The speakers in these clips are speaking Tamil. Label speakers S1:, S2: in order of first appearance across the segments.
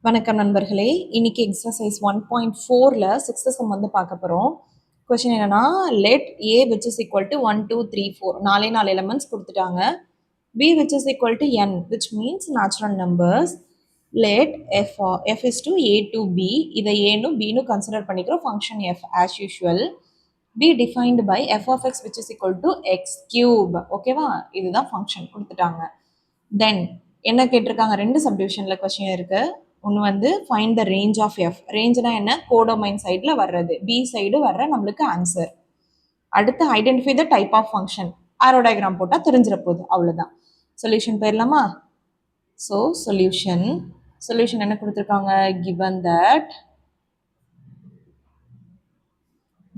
S1: வணக்கம் நண்பர்களே. இன்னைக்கு எக்ஸசைஸ் 1.4ல சிக்ஸ்த் சம் வந்து பார்க்க போகிறோம். கொஷின் என்னன்னா, let a which is equal to 1 2 3 4 நாலே எலமெண்ட்ஸ் கொடுத்துட்டாங்க. B which is equal to n which means natural numbers. Let f is to a to b, இதை ஏன்னு பின்னு கன்சிடர் பண்ணிக்கிறோம். Function f as usual. Be defined by f of x which is equal to x cube. ஓகேவா, இதுதான் ஃபங்க்ஷன் கொடுத்துட்டாங்க. தென் என்ன கேட்டிருக்காங்க, ரெண்டு சப்டிவிஷனில் கொஸ்டின் இருக்கு. ஒன்று வந்து find the range of f. ரேஞ்ச்னா என்ன, கோடோமைன் சைடில் வர்றது, பி சைடு வர்ற நம்மளுக்கு ஆன்சர். அடுத்து identify the type of function. Arrow diagram போட்டால் தெரிஞ்சிட போகுது, அவ்வளோதான். சொல்யூஷன் போயிடலாமா? ஸோ சொல்யூஷன் என்ன கொடுத்துருக்காங்க,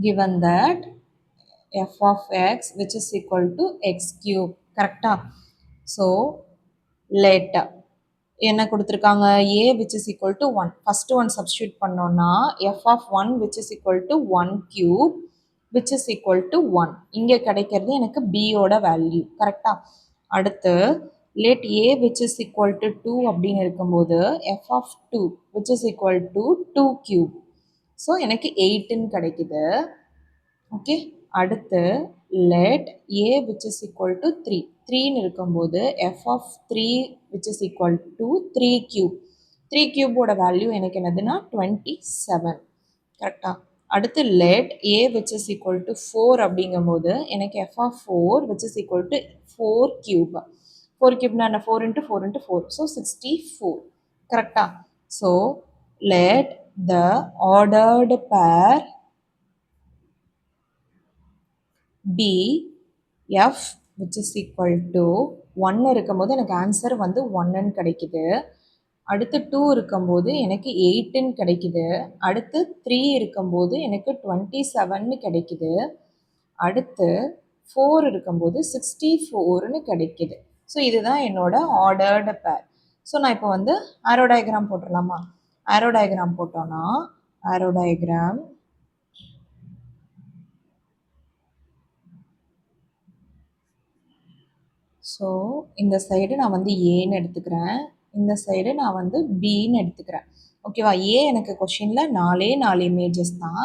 S1: given that f of x which is equal to x cube. கரெக்டா? ஸோ let என்ன கொடுத்துருக்காங்க, a which is equal to 1. First one substitute பண்ணோம்னா f of 1 which is equal to 1 cube which is equal to 1. இங்கே கிடைக்கிறது எனக்கு b ஓட வேல்யூ. கரெக்டா? அடுத்து let a which is equal to 2 அப்படின்னு இருக்கும்போது f of 2 which is equal to 2 cube. So எனக்கு 8ன்னு கிடைக்குது. ஓகே, அடுத்து let a which is equal to 3. 3ன்னு இருக்கும்போது f of 3 which is equal to 3 cube. 3 cube-ஓட value எனக்கு என்னதுன்னா 27. கரெக்டா? அடுத்து let a which is equal to 4 அப்படிங்கும்போது எனக்கு f of 4 which is equal to 4 cube. 4 cube-னா என்ன, 4 into 4 into 4. So 64. கரெக்டா? So let the ordered pair B F which is equal to 1 இருக்கும்போது எனக்கு ஆன்சர் வந்து 1ன்னு கிடைக்குது. அடுத்து 2 இருக்கும்போது எனக்கு 8ன்னு கிடைக்குது. அடுத்து 3 இருக்கும்போது எனக்கு 27ன்னு கிடைக்குது. அடுத்து 4 இருக்கும்போது 64ன்னு கிடைக்குது. ஸோ இதுதான் என்னோட ஆர்டர்டு பேர். ஸோ நான் இப்போ வந்து ஆரோ டயக்ராம் போட்டுடலாமா? ஆரோ டயக்ராம் போட்டோன்னா ஆரோ டயக்ராம் ஸோ இந்த சைடு நான் வந்து ஏன்னு எடுத்துக்கிறேன், இந்த சைடு நான் வந்து பின்னு எடுத்துக்கிறேன். ஓகேவா? ஏ எனக்கு கொஷினில் நாலே இமேஜஸ் தான்.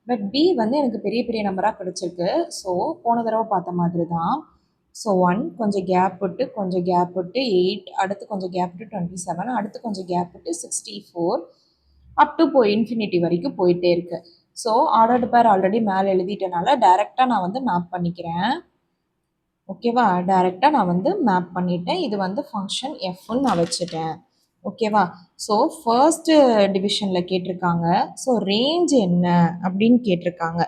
S1: பட் பி வந்து எனக்கு பெரிய பெரிய நம்பராக கிடச்சிருக்கு. ஸோ போன தடவை பார்த்த மாதிரி தான். ஸோ 1 கொஞ்சம் கேப் விட்டு 8, அடுத்து கொஞ்சம் கேப் விட்டு 27, அடுத்து கொஞ்சம் கேப் விட்டு 64, அப் டு இன்ஃபினிட்டி வரைக்கும் போயிட்டே இருக்கு. ஸோ ஆர்டர்டு பேர் ஆல்ரெடி மேலே எழுதிட்டனால டைரெக்டாக நான் வந்து மேப் பண்ணிக்கிறேன். ஓகேவா? டைரெக்டாக நான் வந்து மேப் பண்ணிட்டேன். இது வந்து ஃபங்க்ஷன் எஃப்னு நான் வச்சுட்டேன். ஓகேவா? ஸோ ஃபர்ஸ்ட் டிவிஷனில் கேட்டிருக்காங்க. ஸோ ரேஞ்ச் என்ன அப்படின்னு கேட்டிருக்காங்க.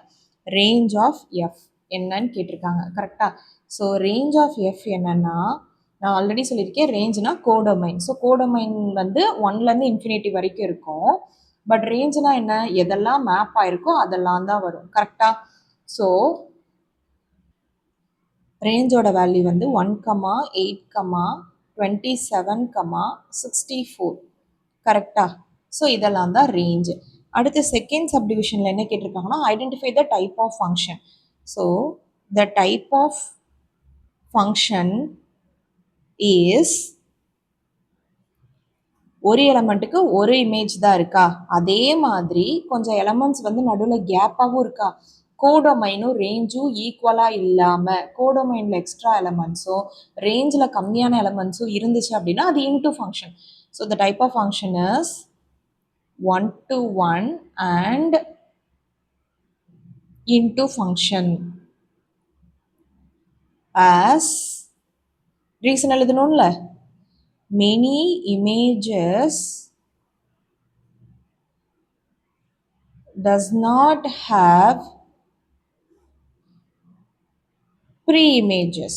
S1: ரேஞ்ச் ஆஃப் எஃப் என்னன்னு கேட்டிருக்காங்க. கரெக்டாக? ஸோ ரேஞ்ச் ஆஃப் எஃப் என்னன்னா, நான் ஆல்ரெடி சொல்லியிருக்கேன், ரேஞ்சுனா கோடொமைன். ஸோ கோடொமைன் வந்து 1லேருந்து இன்ஃபினிட்டி வரைக்கும் இருக்கும். பட் ரேஞ்சுனா என்ன, எதெல்லாம் மேப் ஆயிருக்கோ அதெல்லாம் தான் வரும். கரெக்டாக? ஸோ ரேஞ்சோட வேல்யூ வந்து 1, 8, 27, 64. கரெக்டா? ஸோ இதெல்லாம் தான் ரேஞ்சு. அடுத்து செகண்ட் சப்டிவிஷனில் என்ன கேட்டிருக்காங்கன்னா, identify the type of function. So the type of function is, ஒரு எலமெண்ட்டுக்கு ஒரு இமேஜ் தான் இருக்கா, அதே மாதிரி கொஞ்சம் எலமெண்ட்ஸ் வந்து நடுவில் கேப்பாகவும் இருக்கா, கோடொமைனும் ரேஞ்சும் ஈக்குவலாக இல்லாமல் கோடொமைனில் எக்ஸ்ட்ரா எலமெண்ட்ஸும் ரேஞ்சில் கம்மியான எலமெண்ட்ஸும் இருந்துச்சு அப்படின்னா அது into function. So the type of function is 1 to 1 and into function. As reason எழுதணும்ல, many images does not have pre-images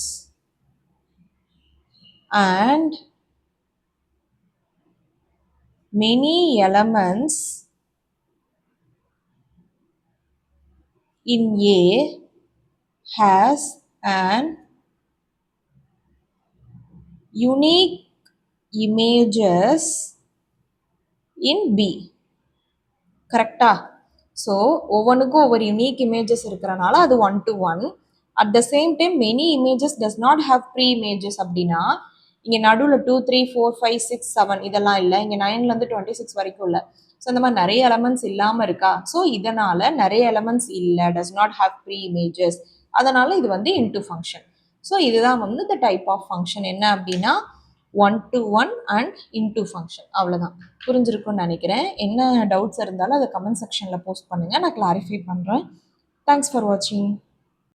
S1: and many elements in A has an unique images in B. கரெக்டா? ஸோ ஒவ்வொன்றுக்கும் ஒவ்வொரு யூனிக் இமேஜஸ் இருக்கிறனால அது 1 to 1. At the same time many images does not have pre images அப்படின்னா இங்கே நடுவில் 2 3 4 5 6 7 இதெல்லாம் இல்லை. இங்கே 9லேருந்து 26 வரைக்கும் இல்லை. ஸோ இந்த மாதிரி நிறைய எலமெண்ட்ஸ் இல்லாமல் இருக்கா. ஸோ இதனால் நிறைய எலமெண்ட்ஸ் இல்லை, does not have pre images. அதனால் இது வந்து இன்டூ ஃபங்க்ஷன். ஸோ இதுதான் வந்து இந்த டைப் ஆஃப் ஃபங்க்ஷன் என்ன அப்படின்னா 1-to-1 அண்ட் இன்டூ ஃபங்க்ஷன். அவ்வளோதான், புரிஞ்சிருக்குன்னு நினைக்கிறேன். என்ன டவுட்ஸ் இருந்தாலும் அதை கமெண்ட் செக்ஷனில் போஸ்ட் பண்ணுங்கள், நான் கிளாரிஃபை பண்ணுறேன். தேங்க்ஸ் ஃபார் வாட்சிங்.